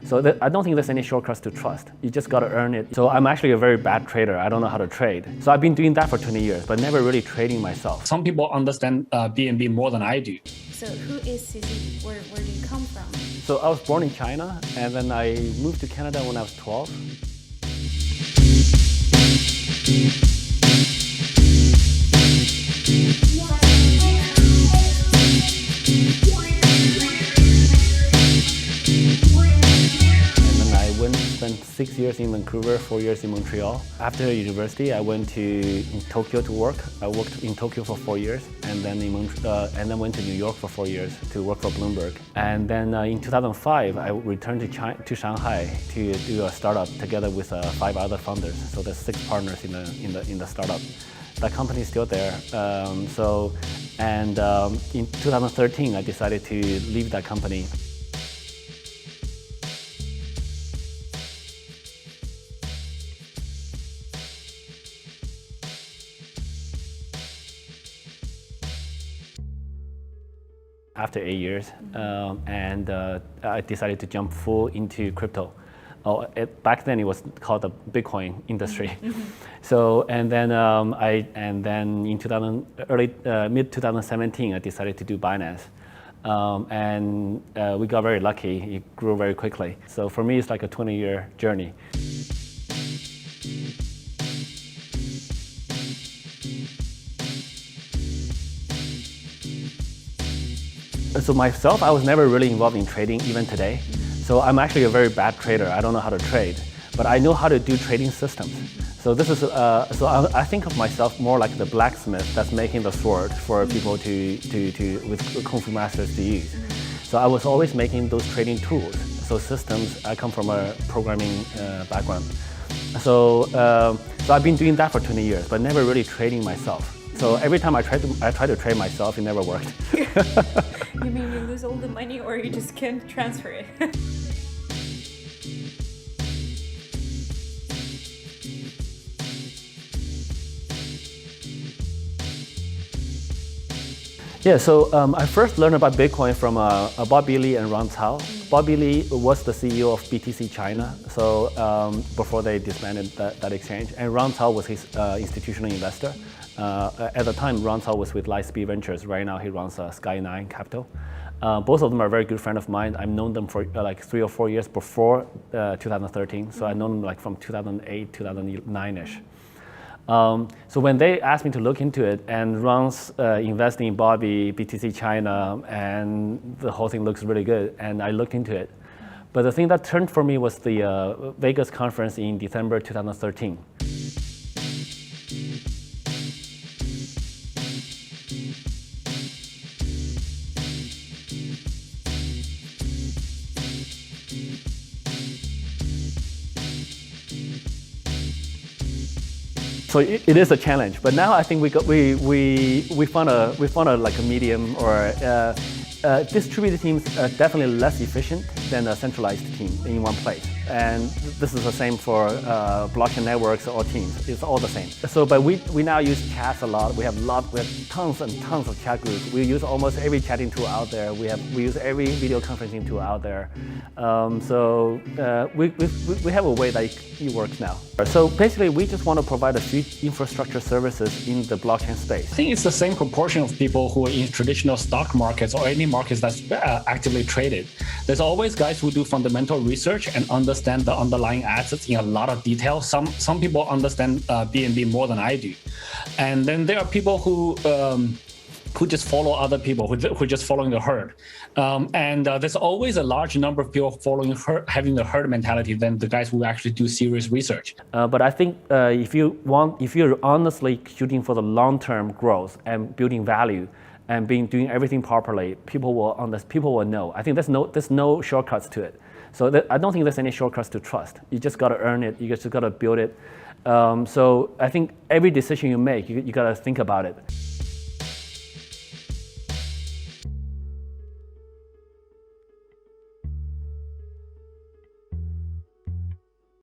So I don't think there's any shortcuts to trust. You just got to earn it. So I'm actually a very bad trader. I don't know how to trade. So I've been doing that for 20 years, but never really trading myself. Some people understand BNB more than I do. So who is CZ? Where do you come from? So I was born in China, and then I moved to Canada when I was 12. Spent 6 years in Vancouver, 4 years in Montreal. After university, I went to Tokyo to work. I worked in Tokyo for 4 years, and then went to New York for 4 years to work for Bloomberg. And then in 2005, I returned to Shanghai to do a startup together with 5 other founders. So there's 6 partners in the startup. That company is still there. In 2013, I decided to leave that company. After 8 years, I decided to jump full into crypto. Back then it was called the Bitcoin industry. So in mid 2017, I decided to do Binance, we got very lucky. It grew very quickly. So for me, it's like a 20-year journey. So myself, I was never really involved in trading, even today. So I'm actually a very bad trader. I don't know how to trade, but I know how to do trading systems. So this is I think of myself more like the blacksmith that's making the sword for people with kung fu masters to use. So I was always making those trading tools. So systems. I come from a programming background. So I've been doing that for 20 years, but never really trading myself. So every time I try to trade myself, it never worked. You mean you lose all the money, or you just can't transfer it? Yeah, so I first learned about Bitcoin from Bobby Lee and Ron Cao. Bobby Lee was the CEO of BTC China, so before they disbanded that exchange, and Ron Cao was his institutional investor. At the time, Ron Cao was with Lightspeed Ventures. Right now, he runs Sky9 Capital. Both of them are a very good friend of mine. I've known them for like 3 or 4 years before 2013. So I've known them like from 2008, 2009-ish. So when they asked me to look into it, and Ron's investing in Bobby, BTC China, and the whole thing looks really good, and I looked into it. But the thing that turned for me was the Vegas conference in December 2013. So it is a challenge, but now I think we found a like a medium, or distributed teams are definitely less efficient than a centralized team in one place. And this is the same for blockchain networks or teams. It's all the same. So, but we now use chats a lot. We have tons and tons of chat groups. We use almost every chatting tool out there. We use every video conferencing tool out there. We have a way that it works now. So basically, we just want to provide a few infrastructure services in the blockchain space. I think it's the same proportion of people who are in traditional stock markets or any markets that's actively traded. There's always guys who do fundamental research and understand the underlying assets in a lot of detail. Some people understand BNB more than I do. And then there are people who just follow other people, who just following the herd. There's always a large number of people having the herd mentality than the guys who actually do serious research. But I think if you're honestly shooting for the long-term growth and building value and doing everything properly, people will know. I think there's no shortcuts to it. So I don't think there's any shortcuts to trust. You just got to earn it. You just got to build it. So I think every decision you make, you got to think about it.